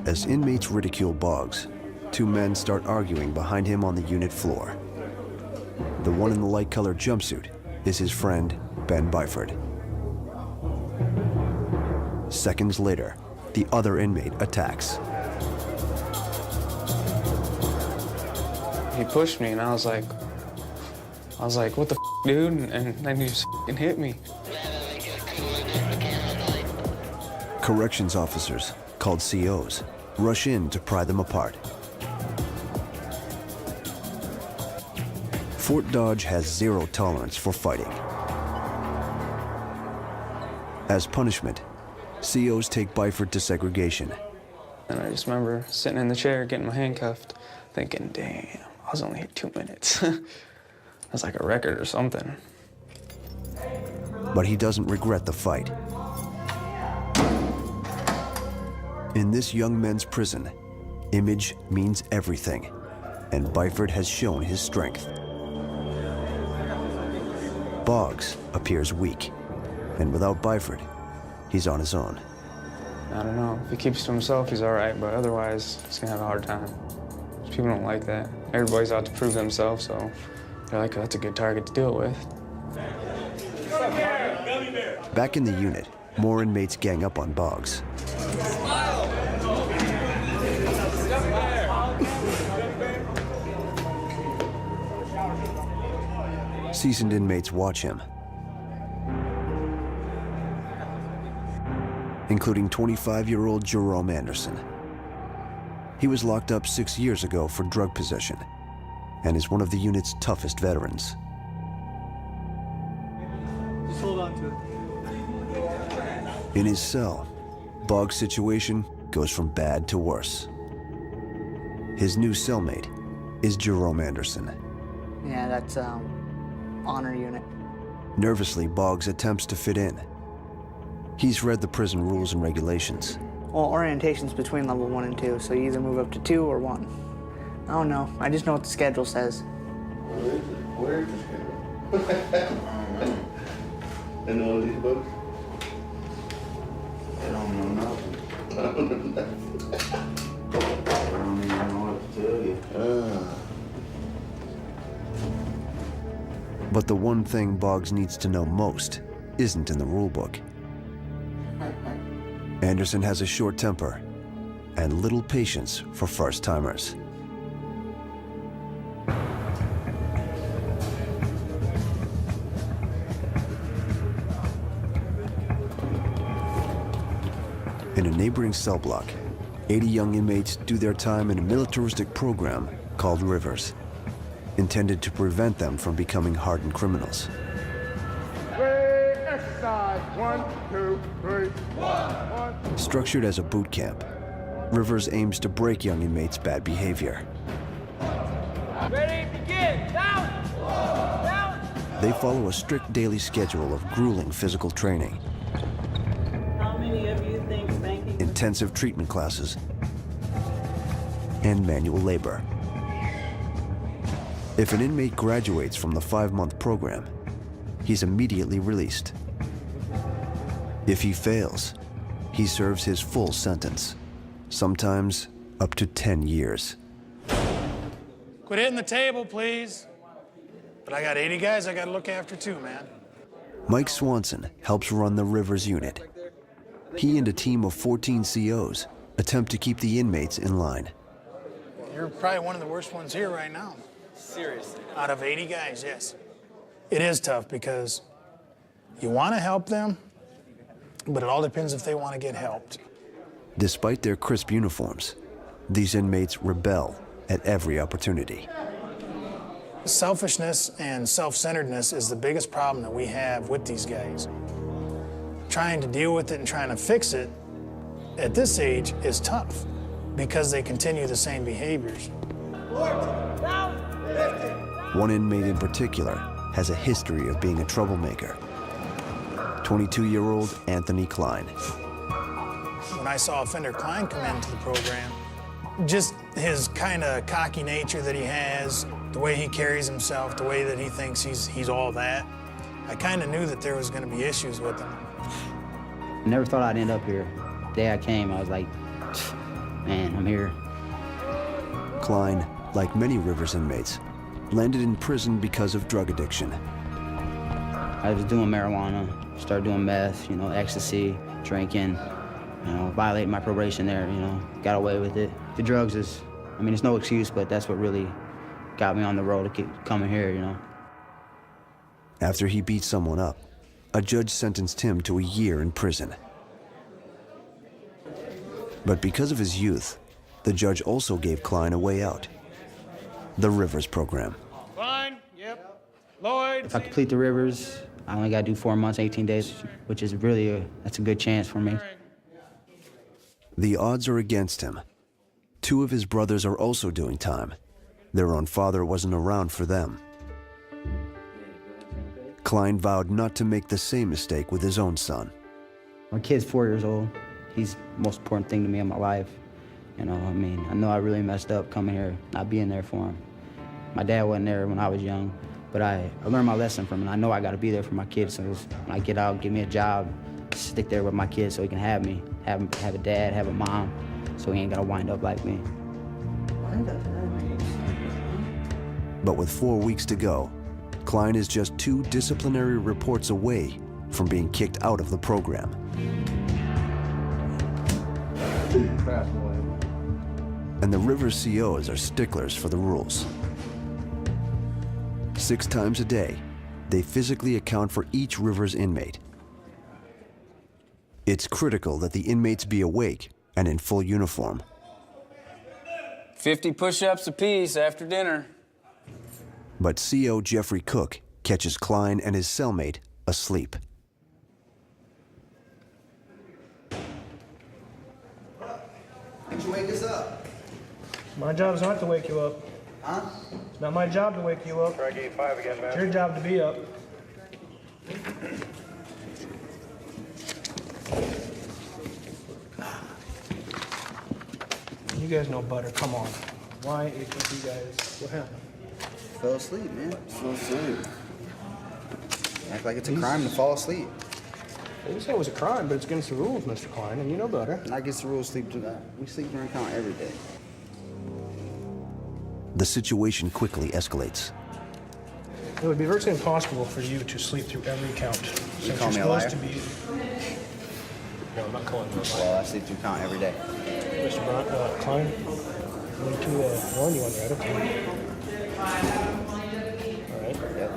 As inmates ridicule Boggs, two men start arguing behind him on the unit floor. The one in the light-colored jumpsuit is his friend, Ben Byford. Seconds later, the other inmate attacks. He pushed me and I was like, what the f, dude? And then he just f***ing hit me. Corrections officers, called COs, rush in to pry them apart. Fort Dodge has zero tolerance for fighting. As punishment, COs take Byford to segregation. And I just remember sitting in the chair, getting my handcuffed, thinking, damn, I was only here 2 minutes. That's like a record or something. But he doesn't regret the fight. In this young men's prison, image means everything, and Byford has shown his strength. Boggs appears weak, and without Byford, he's on his own. I don't know, if he keeps to himself, he's all right, but otherwise, he's gonna have a hard time. People don't like that. Everybody's out to prove themselves, so they're like, oh, that's a good target to deal with. Back in the unit, more inmates gang up on Boggs. Seasoned inmates watch him, including 25-year-old Jerome Anderson. He was locked up 6 years ago for drug possession and is one of the unit's toughest veterans. Just hold on to it. In his cell, Boggs' situation goes from bad to worse. His new cellmate is Jerome Anderson. Yeah, that's honor unit. Nervously, Boggs attempts to fit in. He's read the prison rules and regulations. Well, orientation's between level 1 and 2, so you either move up to 2 or 1. I don't know. I just know what the schedule says. Where is the schedule? And all these books? I don't know nothing. I don't even know what to tell you. But the one thing Boggs needs to know most isn't in the rule book. Anderson has a short temper and little patience for first-timers. In a neighboring cell block, 80 young inmates do their time in a militaristic program called Rivers, intended to prevent them from becoming hardened criminals. Exercise. 1, 2, 3, 1. Structured as a boot camp, Rivers aims to break young inmates' bad behavior. Ready, begin. Down. Down. They follow a strict daily schedule of grueling physical training, How many of you think spanking? intensive treatment classes, and manual labor. If an inmate graduates from the 5-month program, he's immediately released. If he fails, he serves his full sentence, sometimes up to 10 years. Quit hitting the table, please. But I got 80 guys I gotta look after too, man. Mike Swanson helps run the Rivers unit. He and a team of 14 COs attempt to keep the inmates in line. You're probably one of the worst ones here right now. Seriously. Out of 80 guys, yes. It is tough because you want to help them, but it all depends if they want to get helped. Despite their crisp uniforms, these inmates rebel at every opportunity. Selfishness and self-centeredness is the biggest problem that we have with these guys. Trying to deal with it and trying to fix it at this age is tough because they continue the same behaviors. One inmate in particular has a history of being a troublemaker. 22-year-old Anthony Klein. When I saw Offender Klein come into the program, just his kind of cocky nature that he has, the way he carries himself, the way that he thinks he's all that, I kind of knew that there was going to be issues with him. Never thought I'd end up here. The day I came, I was like, man, I'm here. Klein, like many Rivers inmates, landed in prison because of drug addiction. I was doing marijuana, started doing meth, you know, ecstasy, drinking, you know, violating my probation there, you know, got away with it. The drugs is, I mean, it's no excuse, but that's what really got me on the road to keep coming here, you know. After he beat someone up, a judge sentenced him to a year in prison. But because of his youth, the judge also gave Klein a way out. The Rivers program. Klein, yep. Lloyd. If I complete the Rivers, I only got to do 4 months, 18 days, which is really that's a good chance for me. The odds are against him. 2 of his brothers are also doing time. Their own father wasn't around for them. Klein vowed not to make the same mistake with his own son. My kid's 4 years old. He's the most important thing to me in my life. You know, I mean, I know I really messed up coming here, not being there for him. My dad wasn't there when I was young, but I learned my lesson from him. I know I got to be there for my kids. So when I get out, give me a job, stick there with my kids so he can have me, have a dad, have a mom, so he ain't got to wind up like me. But with 4 weeks to go, Klein is just 2 disciplinary reports away from being kicked out of the program. And the Rivers COs are sticklers for the rules. 6 times a day, they physically account for each Rivers inmate. It's critical that the inmates be awake and in full uniform. 50 push-ups apiece after dinner. But CO Jeffrey Cook catches Klein and his cellmate asleep. Why'd you wake us up? My job's not to wake you up. Huh? It's not my job to wake you up. Try gate 5 again, man. It's your job to be up. You guys know better. Come on. Why is it you guys? What happened? Fell asleep, man. Fell asleep. Act like it's a crime to fall asleep. They didn't say it was a crime, but it's against the rules, Mr. Klein, and you know better. Not against the rules, sleep tonight. We sleep during count every day. The situation quickly escalates. It would be virtually impossible for you to sleep through every count. Since call you're me a liar? supposed to be. No, I'm not calling you a liar. Well, I sleep through count every day. Mr. Klein, I need to warn you on that, okay? All right. Yep.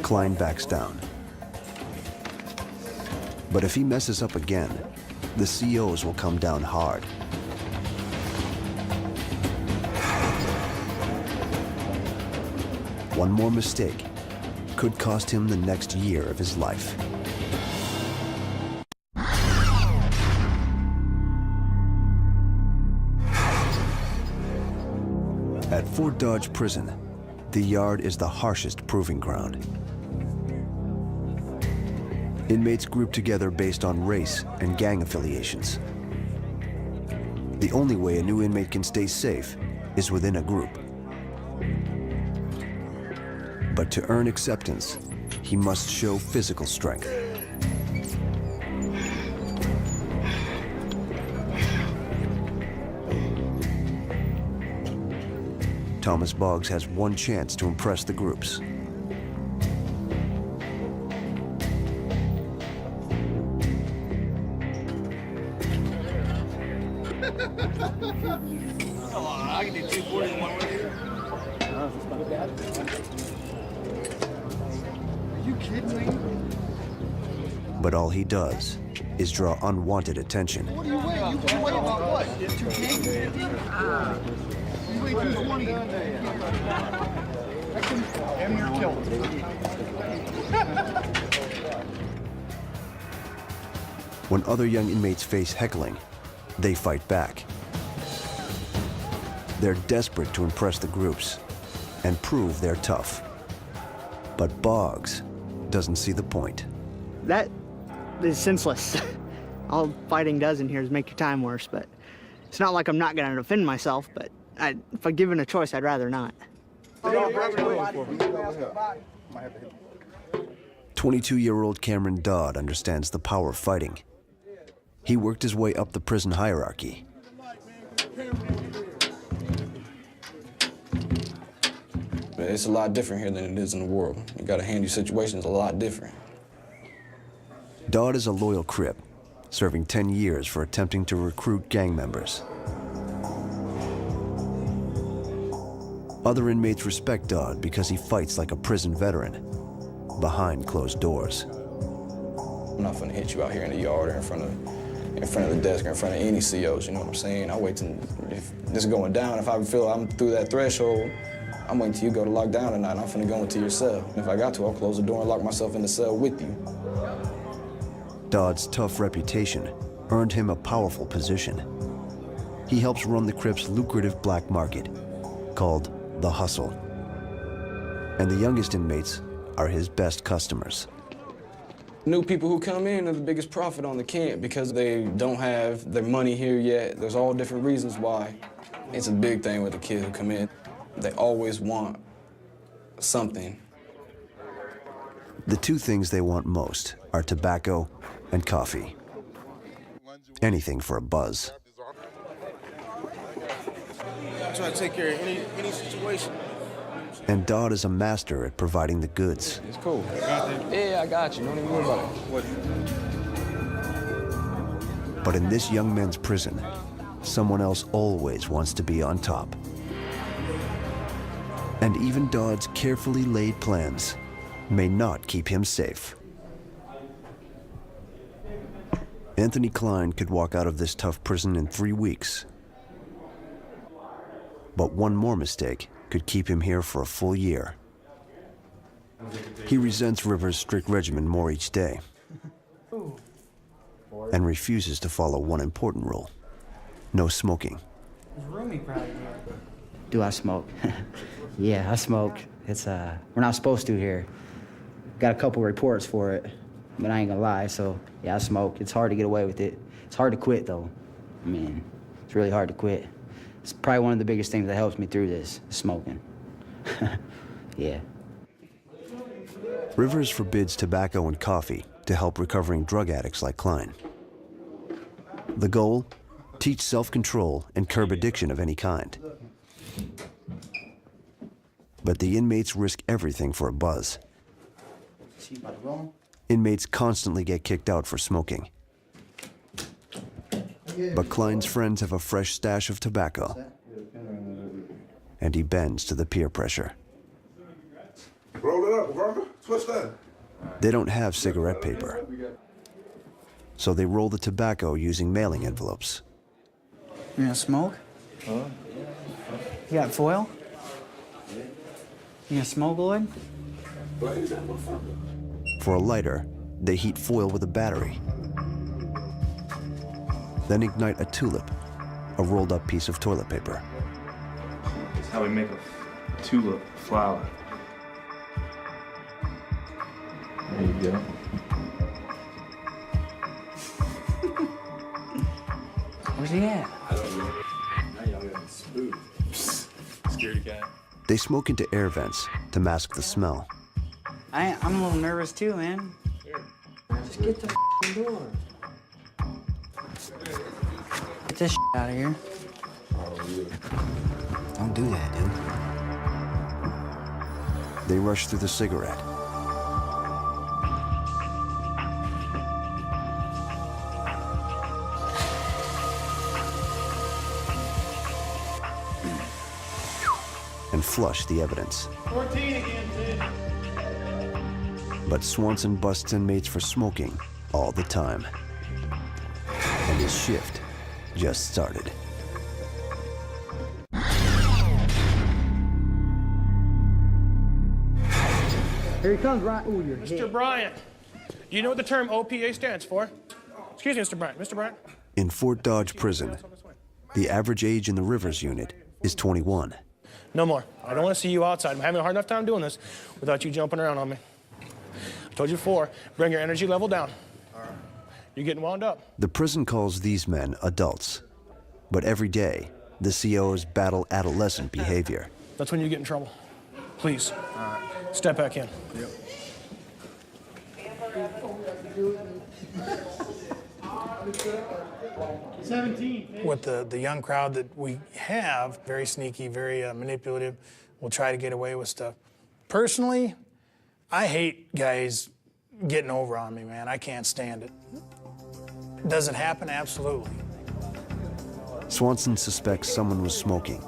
Klein backs down. But if he messes up again, the COs will come down hard. One more mistake could cost him the next year of his life. At Fort Dodge Prison, the yard is the harshest proving ground. Inmates group together based on race and gang affiliations. The only way a new inmate can stay safe is within a group. But to earn acceptance, he must show physical strength. Thomas Boggs has one chance to impress the groups. I can do 240 in 1 week. Are you kidding me? But all he does is draw unwanted attention. What do you weigh? You weigh about what? 210? You weigh 220. I can damn near kill him. When other young inmates face heckling, they fight back. They're desperate to impress the groups and prove they're tough. But Boggs doesn't see the point. That is senseless. All fighting does in here is make your time worse, but it's not like I'm not gonna defend myself, but if I'm given a choice, I'd rather not. 22-year-old Cameron Dodd understands the power of fighting. he worked his way up the prison hierarchy. It's a lot different here than it is in the world. You gotta handle situations a lot different. Dodd is a loyal Crip, serving 10 years for attempting to recruit gang members. Other inmates respect Dodd because he fights like a prison veteran, behind closed doors. I'm not gonna hit you out here in the yard or in front of the desk or in front of any COs, you know what I'm saying? I wait till, if this is going down, if I feel I'm through that threshold, I'm waiting till you go to lock down tonight, I'm finna go into your cell. If I got to, I'll close the door and lock myself in the cell with you. Dodd's tough reputation earned him a powerful position. He helps run the Crips' lucrative black market, called The Hustle. And the youngest inmates are his best customers. New people who come in are the biggest profit on the camp because they don't have their money here yet. There's all different reasons why. It's a big thing with the kids who come in. They always want something. The two things they want most are tobacco and coffee. Anything for a buzz. I try to take care of any situation. And Dodd is a master at providing the goods. It's cool. Yeah, I got you. Don't even worry about it. But in this young men's prison, someone else always wants to be on top. And even Dodd's carefully laid plans may not keep him safe. Anthony Klein could walk out of this tough prison in 3 weeks. But one more mistake could keep him here for a full year. He resents Rivers' strict regimen more each day and refuses to follow one important rule: no smoking. Do I smoke? Yeah, I smoke. It's we're not supposed to here. Got a couple reports for it, but I ain't gonna lie. So yeah, I smoke. It's hard to get away with it. It's hard to quit though. I mean, it's really hard to quit. It's probably one of the biggest things that helps me through this, smoking. Yeah. Rivers forbids tobacco and coffee to help recovering drug addicts like Klein. The goal? Teach self-control and curb addiction of any kind. But the inmates risk everything for a buzz. Inmates constantly get kicked out for smoking. But Klein's friends have a fresh stash of tobacco, and he bends to the peer pressure. Roll it up, brother. Switch that. They don't have cigarette paper, so they roll the tobacco using mailing envelopes. You gonna smoke? Huh? You got foil? You gonna smoke, Lloyd? For a lighter, they heat foil with a battery. Then ignite a tulip, a rolled up piece of toilet paper. It's how we make a tulip flower. There you go. Where's he at? I don't know. Now y'all got spooked. Scaredy cat. They smoke into air vents to mask the smell. I'm a little nervous too, man. Just get the door. Get this out of here. Don't do that, dude. They rush through the cigarette. And flush the evidence. 14 again, Sid. But Swanson busts inmates for smoking all the time. And his shift just started. Here he comes, Ryan. Ooh, you're Mr. Bryant, do you know what the term OPA stands for? Excuse me, Mr. Bryant. Mr. Bryant? In Fort Dodge Prison, the average age in the Rivers unit is 21. No more. I don't want to see you outside. I'm having a hard enough time doing this without you jumping around on me. I told you before, bring your energy level down. You're getting wound up. The prison calls these men adults, but every day, the COs battle adolescent behavior. That's when you get in trouble. Please, step back in. Yep. With the young crowd that we have, very sneaky, very manipulative, will try to get away with stuff. Personally, I hate guys getting over on me, man. I can't stand it. Does it happen? Absolutely. Swanson suspects someone was smoking.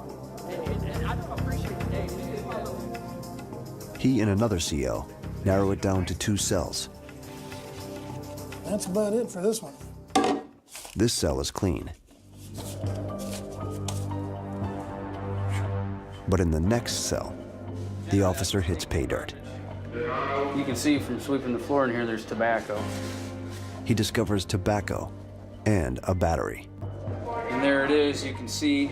He and another CO narrow it down to 2 cells. That's about it for this one. This cell is clean. But in the next cell, the officer hits pay dirt. You can see from sweeping the floor in here, there's tobacco. He discovers tobacco and a battery. And there it is. You can see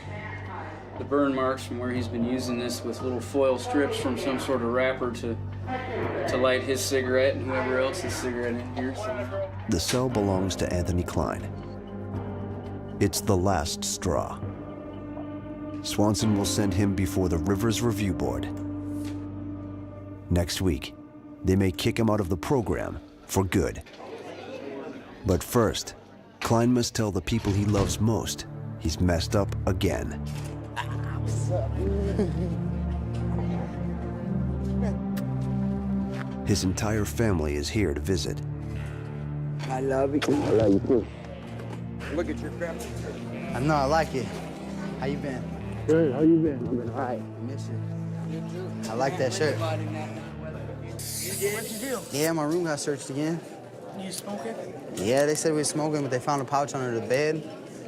the burn marks from where he's been using this with little foil strips from some sort of wrapper to light his cigarette and whoever else's cigarette in here. So. The cell belongs to Anthony Klein. It's the last straw. Swanson will send him before the Rivers Review Board. Next week, they may kick him out of the program for good. But first, Klein must tell the people he loves most he's messed up again. His entire family is here to visit. I love you. I love you too. Look at your crap. I know, I like it. How you been? Good, how you been? I've been all right. I miss you. I like that shirt. What'd you do? Yeah, my room got searched again. You smoking? Yeah, they said we were smoking, but they found a pouch under the bed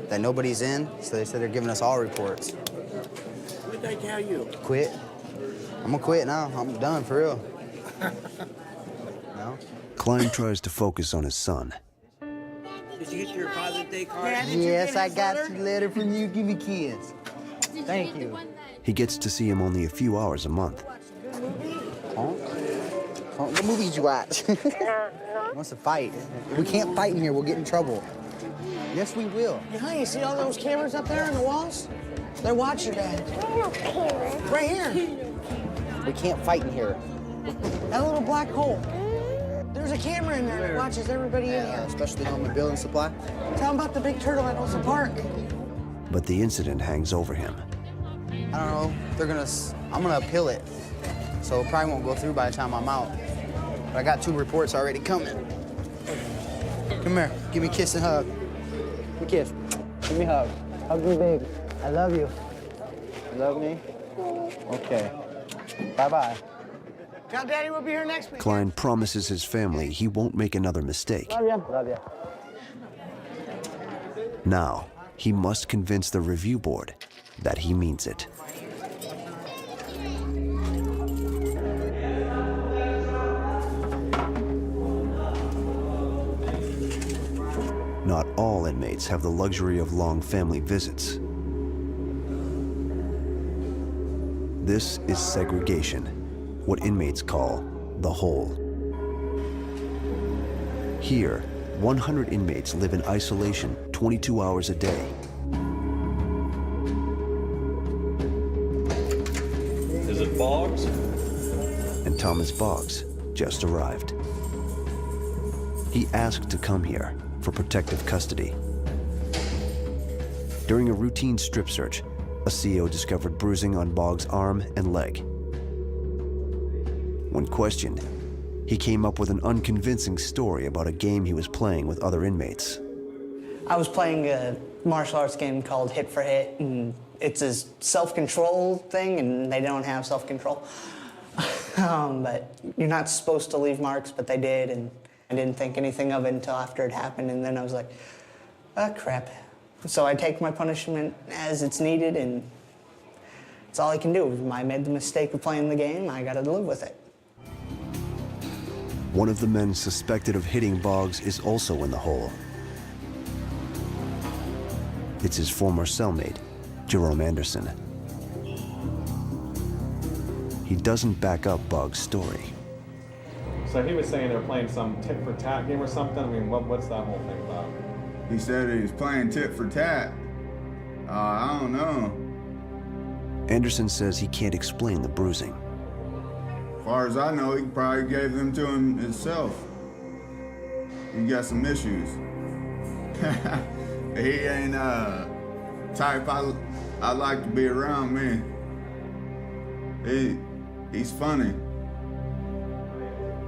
that nobody's in, so they said they're giving us all reports. What did they tell you? Quit. I'm gonna quit now. I'm done, for real. No? Klein tries to focus on his son. Did you get your Father's Day card? Yes, I got your letter from you. Give me kids. Thank you. He gets to see him only a few hours a month. Huh? What movies you watch? Wants to fight. We can't fight in here. We'll get in trouble. Yes, we will. Hey, honey, you see all those cameras up there on the walls? They're watching Dad. Right here. We can't fight in here. That little black hole. There's a camera in there that watches everybody in here. Especially on the building supply. Tell them about the big turtle at Olsen Park. But the incident hangs over him. I don't know. I'm gonna appeal it. So it probably won't go through by the time I'm out. But I got 2 reports already coming. Come here. Give me a kiss and hug. Give me a kiss. Give me a hug. Hug me, baby. I love you. You love me? Okay. Bye-bye. Tell Daddy we'll be here next week. Klein promises his family he won't make another mistake. Love ya. Love ya. Now, he must convince the review board that he means it. Not all inmates have the luxury of long family visits. This is segregation, what inmates call the hole. Here, 100 inmates live in isolation 22 hours a day. Is it Boggs? And Thomas Boggs just arrived. He asked to come here for protective custody. During a routine strip search, a CO discovered bruising on Boggs' arm and leg. When questioned, he came up with an unconvincing story about a game he was playing with other inmates. I was playing a martial arts game called Hit for Hit, and it's a self-control thing, and they don't have self-control. But you're not supposed to leave marks, but they did, and I didn't think anything of it until after it happened, and then I was like, oh, crap. So I take my punishment as it's needed, and that's all I can do. I made the mistake of playing the game, I gotta live with it. One of the men suspected of hitting Boggs is also in the hole. It's his former cellmate, Jerome Anderson. He doesn't back up Boggs' story. So he was saying they're playing some tit for tat game or something. I mean, what's that whole thing about? He said he was playing tit for tat. I don't know. Anderson says he can't explain the bruising. As far as I know, he probably gave them to him himself. He got some issues. He ain't type I like to be around, me. He's funny.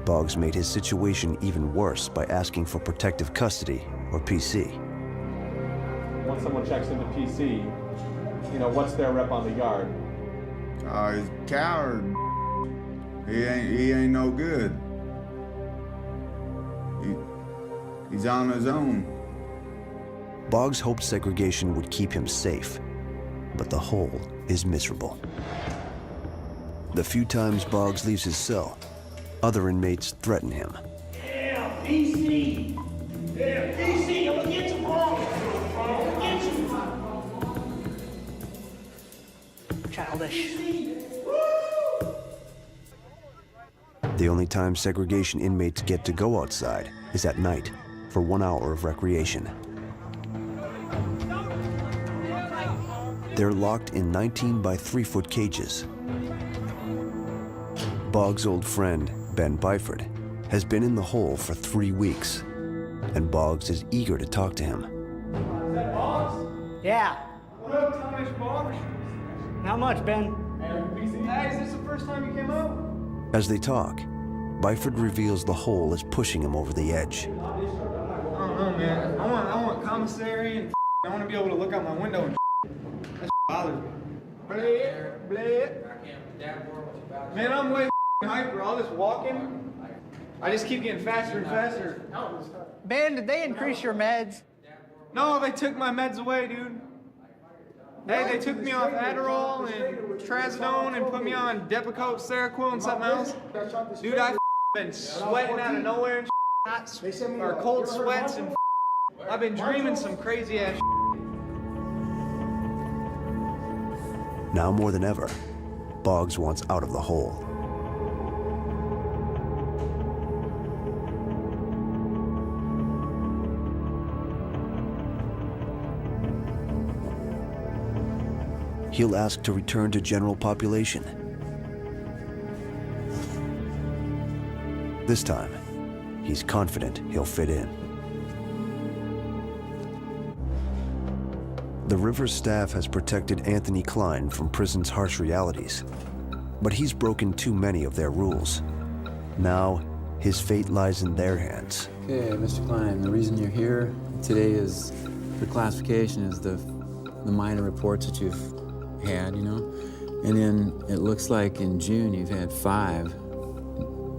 Boggs made his situation even worse by asking for protective custody, or PC. Once someone checks into PC, you know, what's their rep on the yard? He's a coward. He ain't no good. He's on his own. Boggs hoped segregation would keep him safe, but the hole is miserable. The few times Boggs leaves his cell, other inmates threaten him. Yeah, PC! Yeah, PC, I'm gonna get you, bro! I'm gonna get you! Childish. The only time segregation inmates get to go outside is at night for 1 hour of recreation. They're locked in 19 by 3-foot cages. Boggs' old friend, Ben Byford, has been in the hole for 3 weeks, and Boggs is eager to talk to him. Is that Boggs? Yeah. What up, Thomas Boggs? Not much, Ben. Hey, is this the first time you came out? As they talk, Byford reveals the hole is pushing him over the edge. I don't know, man. I want commissary and I want to be able to look out my window and that bothers me. Bleh. Man, I'm way hyper. All this walking, I just keep getting faster and faster. Ben, did they increase your meds? No, they took my meds away, dude. Hey, they took me off Adderall and Trazodone and put me on Depakote, Seroquel, and something else. Dude, I've been sweating out of nowhere and hot or cold sweats and I've been dreaming some crazy ass. Now more than ever, Boggs wants out of the hole. He'll ask to return to general population. This time, he's confident he'll fit in. The Rivers staff has protected Anthony Klein from prison's harsh realities, but he's broken too many of their rules. Now, his fate lies in their hands. Okay, Mr. Klein, the reason you're here today is for classification is the minor reports that you've had, you know? And then it looks like in June you've had 5.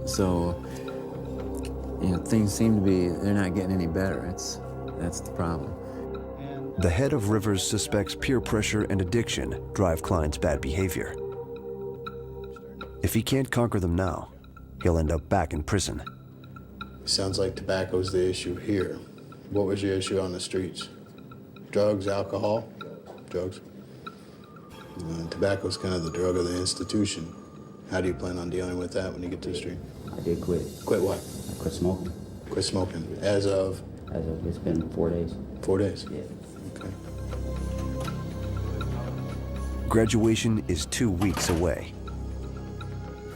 So, you know, things seem to be, they're not getting any better. That's the problem. The head of Rivers suspects peer pressure and addiction drive Klein's bad behavior. If he can't conquer them now, he'll end up back in prison. Sounds like tobacco's the issue here. What was your issue on the streets? Drugs, alcohol? Drugs. Tobacco's kind of the drug of the institution. How do you plan on dealing with that when you get to the street? I did quit. Quit what? I quit smoking. Quit smoking. As of? As of, it's been 4 days. 4 days? Yeah. Okay. Graduation is 2 weeks away.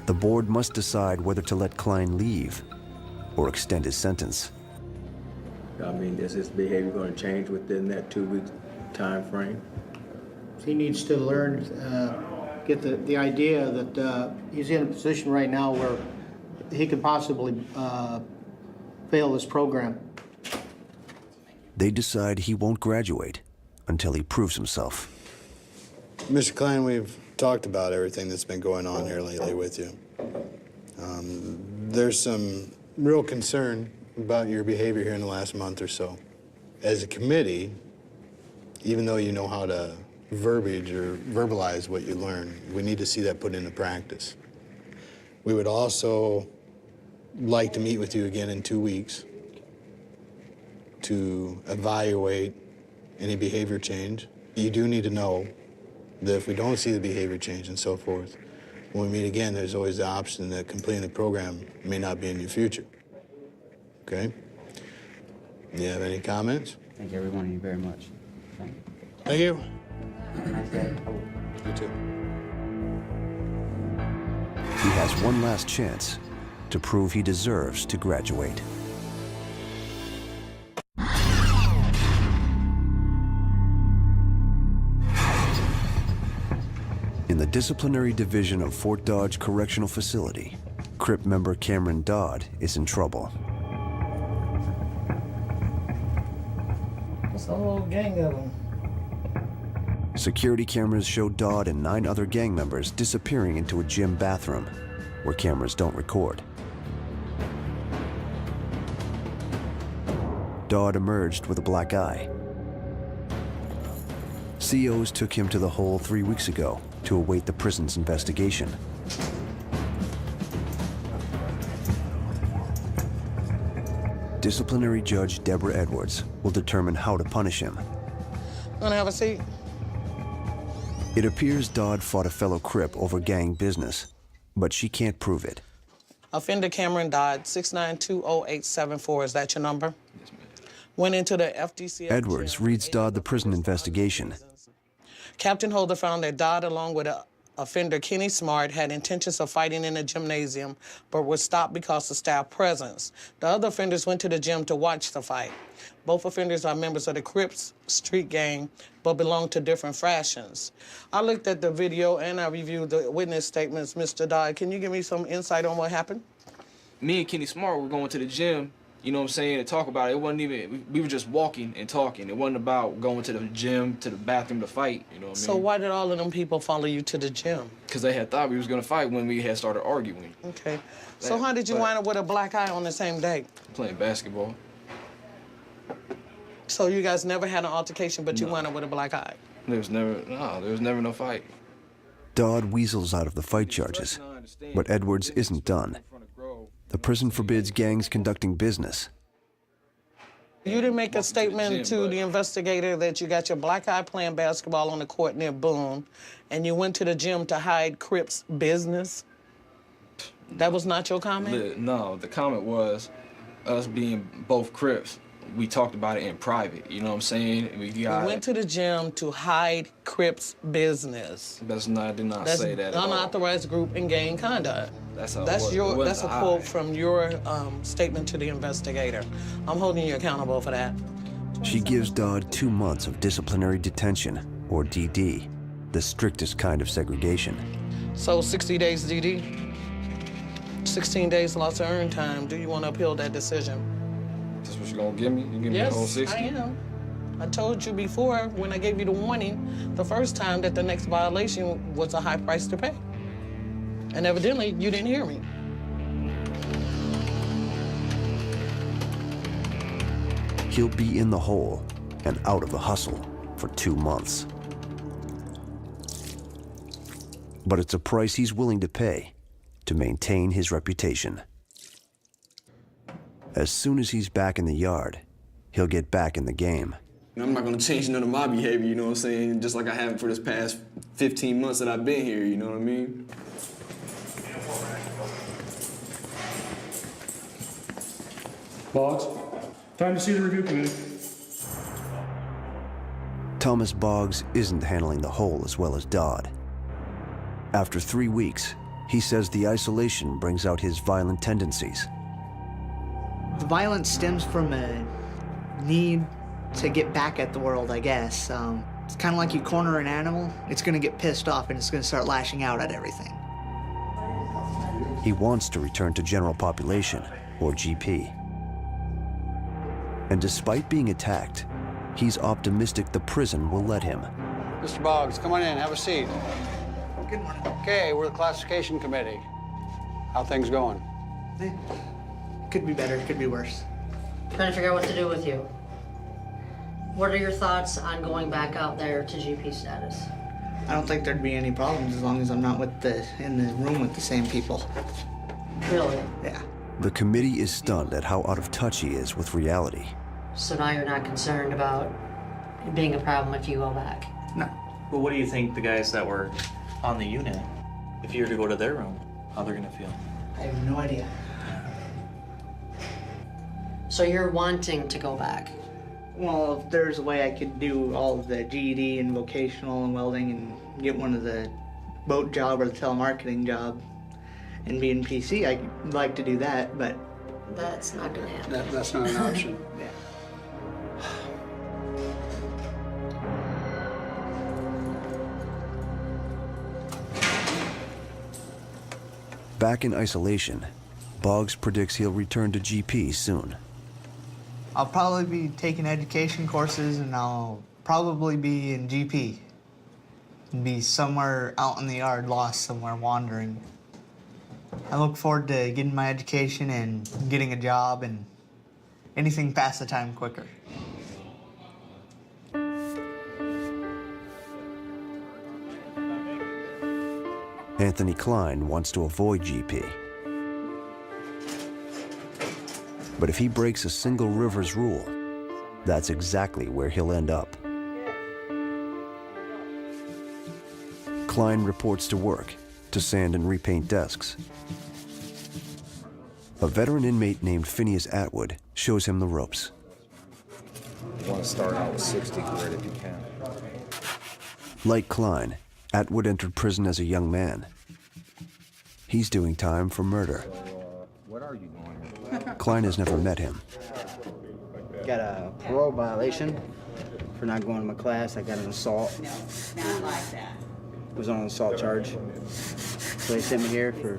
The board must decide whether to let Klein leave or extend his sentence. I mean, is his behavior going to change within that 2-week time frame? He needs to learn, get the idea that he's in a position right now where he could possibly fail this program. They decide he won't graduate until he proves himself. Mr. Klein, we've talked about everything that's been going on here lately with you. There's some real concern about your behavior here in the last month or so. As a committee, even though you know how to verbiage or verbalize what you learn, we need to see that put into practice. We would also like to meet with you again in 2 weeks to evaluate any behavior change. You do need to know that if we don't see the behavior change and so forth, when we meet again, there's always the option that completing the program may not be in your future. Okay? Do you have any comments? Thank every one of you very much. Thank you. Have a nice day. You too. He has one last chance to prove he deserves to graduate. In the disciplinary division of Fort Dodge Correctional Facility, Crip member Cameron Dodd is in trouble. That's a whole gang of them. Security cameras show Dodd and 9 other gang members disappearing into a gym bathroom, where cameras don't record. Dodd emerged with a black eye. COs took him to the hole 3 weeks ago to await the prison's investigation. Disciplinary Judge Deborah Edwards will determine how to punish him. Wanna have a seat? It appears Dodd fought a fellow Crip over gang business, but she can't prove it. Offender Cameron Dodd, 6920874. Is that your number? Yes, ma'am. Went into the FDC. Edwards reads Dodd the prison investigation. Captain Holder found that Dodd, along with offender Kenny Smart, had intentions of fighting in the gymnasium, but was stopped because of staff presence. The other offenders went to the gym to watch the fight. Both offenders are members of the Crips street gang, but belong to different factions. I looked at the video and I reviewed the witness statements. Mr. Dodd, can you give me some insight on what happened? Me and Kenny Smart were going to the gym, you know what I'm saying, to talk about it. It wasn't even, we were just walking and talking. It wasn't about going to the gym, to the bathroom to fight, you know what I mean? So why did all of them people follow you to the gym? Because they had thought we was gonna fight when we had started arguing. Okay. So how did you wind up with a black eye on the same day? Playing basketball. So you guys never had an altercation, but you wound up with a black eye? There was never no fight. Dodd weasels out of the fight charges, but Edwards isn't done. The prison forbids gangs conducting business. You didn't make a statement to the investigator that you got your black eye playing basketball on the court near Boone, and you went to the gym to hide Crips business? That was not your comment? No, the comment was us being both Crips. We talked about it in private, you know what I'm saying? You went to the gym to hide Crips business. I did not say that at all. Unauthorized group and gang conduct. That's how That's it was. That's a quote from your statement to the investigator. I'm holding you accountable for that. She gives Dodd 2 months of disciplinary detention, or DD, the strictest kind of segregation. So 60 days DD, 16 days loss of earned time. Do you want to appeal that decision? That's what you're gonna give me? You give me the whole 60? Yes, I am. I told you before, when I gave you the warning the first time, that the next violation was a high price to pay. And evidently, you didn't hear me. He'll be in the hole and out of the hustle for 2 months. But it's a price he's willing to pay to maintain his reputation. As soon as he's back in the yard, he'll get back in the game. I'm not gonna change none of my behavior, you know what I'm saying? Just like I haven't for this past 15 months that I've been here, you know what I mean? Boggs, time to see the review committee. Thomas Boggs isn't handling the hole as well as Dodd. After 3 weeks, he says the isolation brings out his violent tendencies. The violence stems from a need to get back at the world, I guess. It's kind of like you corner an animal, it's gonna get pissed off and it's gonna start lashing out at everything. He wants to return to general population, or GP. And despite being attacked, he's optimistic the prison will let him. Mr. Boggs, come on in, have a seat. Good morning. Okay, we're the classification committee. How things going? Could be better, could be worse. Trying to figure out what to do with you. What are your thoughts on going back out there to GP status? I don't think there'd be any problems as long as I'm not in the room with the same people. Really? Yeah. The committee is stunned at how out of touch he is with reality. So now you're not concerned about it being a problem if you go back? No. Well, what do you think the guys that were on the unit, if you were to go to their room, how they're gonna feel? I have no idea. So you're wanting to go back? Well, if there's a way I could do all of the GED and vocational and welding and get one of the boat job or the telemarketing job and be in PC, I'd like to do that, but... That's not gonna happen. That's not an option. Yeah. Back in isolation, Boggs predicts he'll return to GP soon. I'll probably be taking education courses, and I'll probably be in GP. And be somewhere out in the yard, lost somewhere, wandering. I look forward to getting my education and getting a job and anything past the time quicker. Anthony Klein wants to avoid GP. But if he breaks a single Rivers rule, that's exactly where he'll end up. Klein reports to work, to sand and repaint desks. A veteran inmate named Phineas Atwood shows him the ropes. You want to start out with 60 grit if you can. Like Klein, Atwood entered prison as a young man. He's doing time for murder. What are you doing? Klein has never met him. Got a parole violation for not going to my class. I got an assault. Not like that. Was on an assault charge. So they sent me here for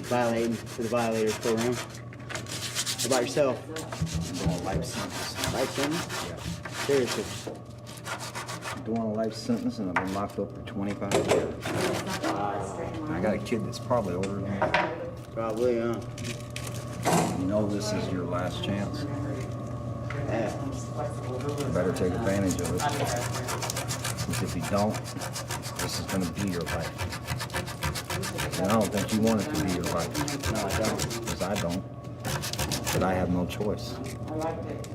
violating for the violators program. How about yourself? Life sentence. Life sentence? Yeah. Seriously. I'm doing a life sentence and I've been locked up for 25 years. I got a kid that's probably older than me. Probably, huh? You know this is your last chance. Yeah. You better take advantage of it. Because if you don't, this is going to be your life. And I don't think you want it to be your life. No, I don't. Because I don't. But I have no choice. I like it.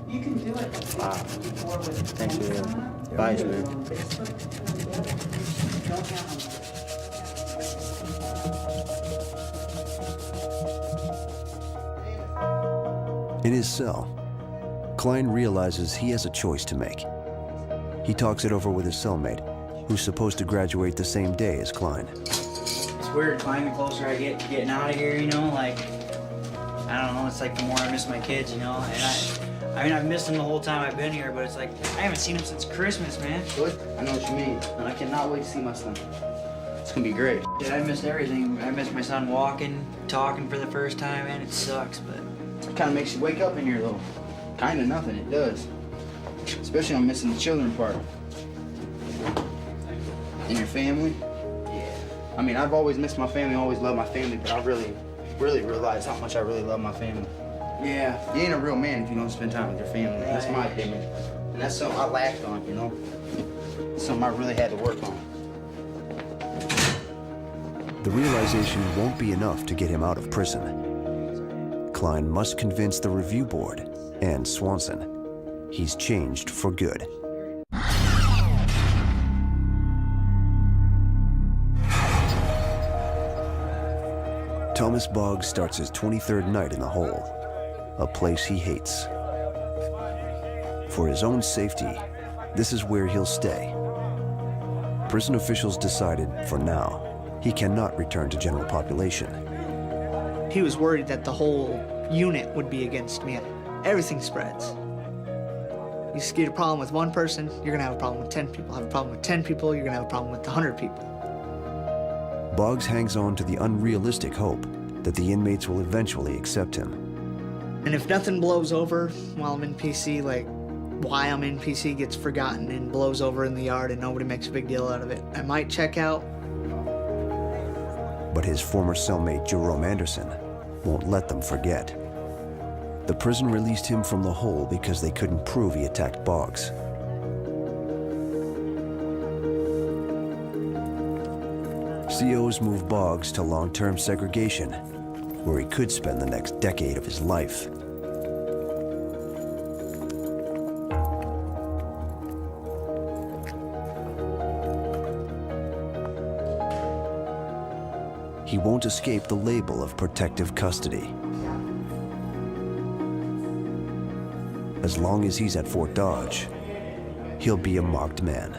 You can do it. Wow. Thanks for your advice, man. In his cell, Klein realizes he has a choice to make. He talks it over with his cellmate, who's supposed to graduate the same day as Klein. It's weird, Klein, the closer I get to getting out of here, you know, like, I don't know, it's like the more I miss my kids, you know, and I mean, I've missed them the whole time I've been here, but it's like, I haven't seen them since Christmas, man. Good? I know what you mean. And I cannot wait to see my son. It's gonna be great. Dude, I missed everything. I missed my son walking, talking for the first time, and it sucks, but... It kind of makes you wake up in here, though. Kind of nothing, it does. Especially I'm missing the children part. And your family? Yeah. I mean, I've always missed my family, always loved my family, but I really realized how much I really love my family. Yeah. You ain't a real man if you don't spend time with your family. Right. That's my opinion. And that's something I lacked on, you know? Something I really had to work on. The realization won't be enough to get him out of prison. Klein must convince the review board and Swanson he's changed for good. Thomas Boggs starts his 23rd night in the hole, a place he hates. For his own safety, this is where he'll stay. Prison officials decided, for now, he cannot return to general population. He was worried that the whole unit would be against me. Everything spreads. You get a problem with one person, you're gonna have a problem with 10 people. Have a problem with 10 people, you're gonna have a problem with 100 people. Boggs hangs on to the unrealistic hope that the inmates will eventually accept him. And if nothing blows over while I'm in PC, like why I'm in PC gets forgotten and blows over in the yard and nobody makes a big deal out of it, I might check out. But his former cellmate, Jerome Anderson, won't let them forget. The prison released him from the hole because they couldn't prove he attacked Boggs. COs move Boggs to long-term segregation, where he could spend the next decade of his life. He won't escape the label of protective custody. As long as he's at Fort Dodge, he'll be a marked man.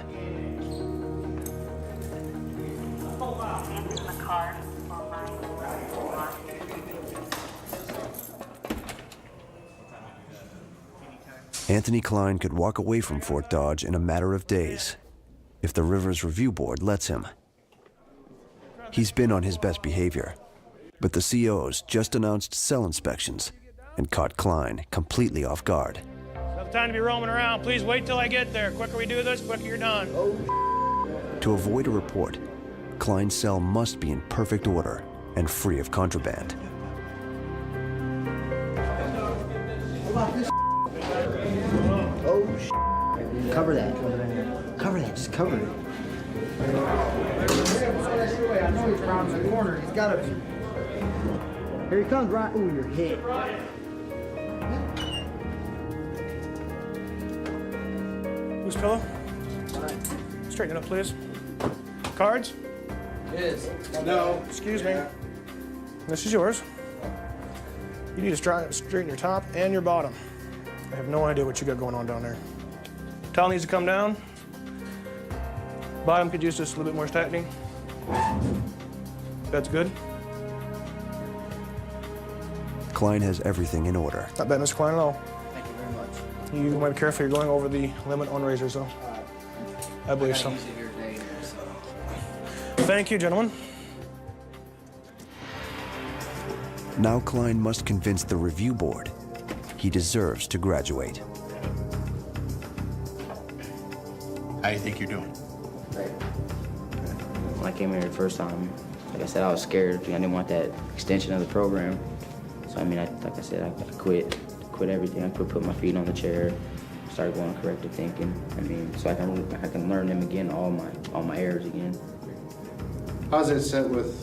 Anthony Klein could walk away from Fort Dodge in a matter of days, if the Rivers Review Board lets him. He's been on his best behavior, but the COs just announced cell inspections and caught Klein completely off guard. No time to be roaming around. Please wait till I get there. Quicker we do this, quicker you're done. To avoid a report, Klein's cell must be in perfect order and free of contraband. Oh, cover that. Cover that. Just cover it. I know he's around the corner. He's got to. Here he comes, right? Ooh, you're hit. Loose pillow. Straighten it up, please. Cards? Yes. No. Excuse me. This is yours. You need to straighten your top and your bottom. I have no idea what you got going on down there. Towel needs to come down. Bottom could use just a little bit more tightening. That's good. Klein has everything in order. Not bad, Mr. Klein, at all. Thank you very much. You might be careful, you're going over the limit on razors, though. I believe so. Thank you, gentlemen. Now Klein must convince the review board he deserves to graduate. How do you think you're doing? When I came here the first time, like I said, I was scared. I didn't want that extension of the program. So, I mean, like I said, I quit everything. I quit putting my feet on the chair, started going corrective thinking. I mean, so I can learn them again, all my errors again. How's it set with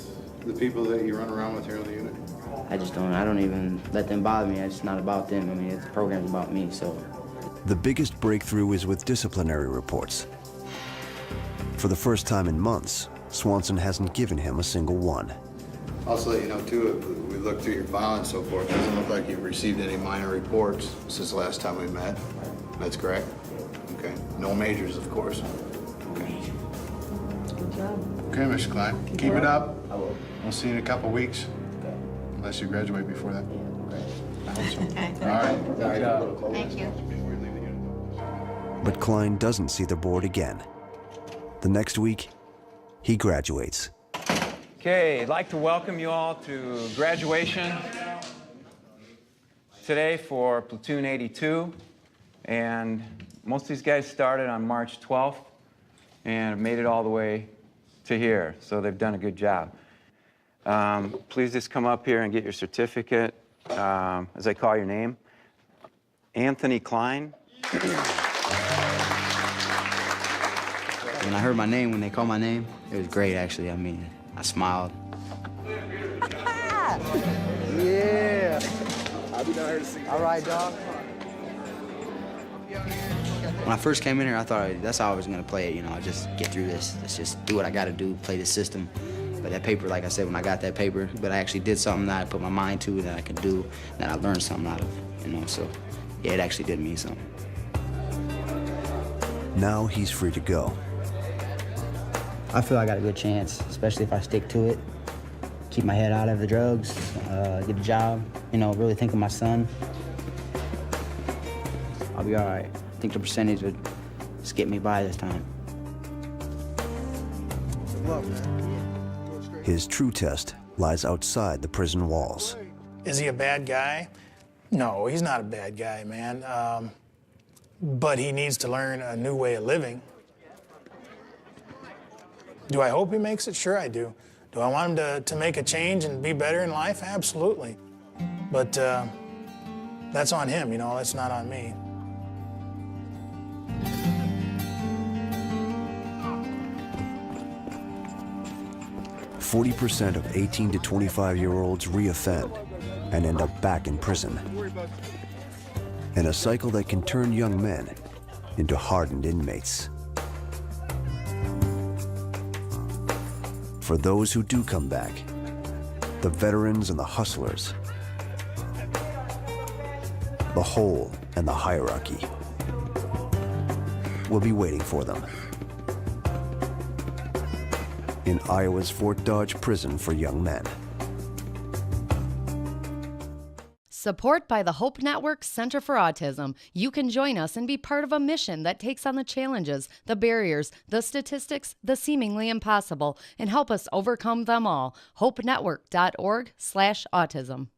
the people that you run around with here on the unit? I don't even let them bother me. It's not about them. I mean, the program's about me, so. The biggest breakthrough is with disciplinary reports. For the first time in months, Swanson hasn't given him a single one. Also let you know, too, we looked through your file and so forth. It doesn't look like you've received any minor reports since the last time we met. That's correct? Okay. No majors, of course. Okay. Good job. Okay, Mr. Klein. Keep it up. I will. We'll see you in a couple weeks. Okay. Unless you graduate before that. I hope so. Okay. All right. Good job. Thank you. But Klein doesn't see the board again. The next week, he graduates. Okay, I'd like to welcome you all to graduation today for Platoon 82. And most of these guys started on March 12th and have made it all the way to here. So they've done a good job. Please just come up here and get your certificate. As I call your name, Anthony Klein. When I heard my name, when they called my name, it was great, actually. I mean, I smiled. Yeah. All right, dog. When I first came in here, I thought that's how I was gonna play it, you know, just get through this. Let's just do what I gotta do, play the system. But that paper, like I said, when I got that paper, but I actually did something that I put my mind to, that I could do, that I learned something out of, you know, so yeah, it actually did mean something. Now he's free to go. I feel I got a good chance, especially if I stick to it, keep my head out of the drugs, get a job, you know, really think of my son. I'll be all right. I think the percentage would just get me by this time. Good luck, man. His true test lies outside the prison walls. Is he a bad guy? No, he's not a bad guy, man. But he needs to learn a new way of living. Do I hope he makes it? Sure I do. Do I want him to make a change and be better in life? Absolutely. But that's on him, you know, that's not on me. %40 of 18 to 25-year-olds reoffend and end up back in prison. In a cycle that can turn young men into hardened inmates. For those who do come back, the veterans and the hustlers, the hole and the hierarchy will be waiting for them in Iowa's Fort Dodge Prison for Young Men. Support by the Hope Network Center for Autism. You can join us and be part of a mission that takes on the challenges, the barriers, the statistics, the seemingly impossible, and help us overcome them all. HopeNetwork.org/autism.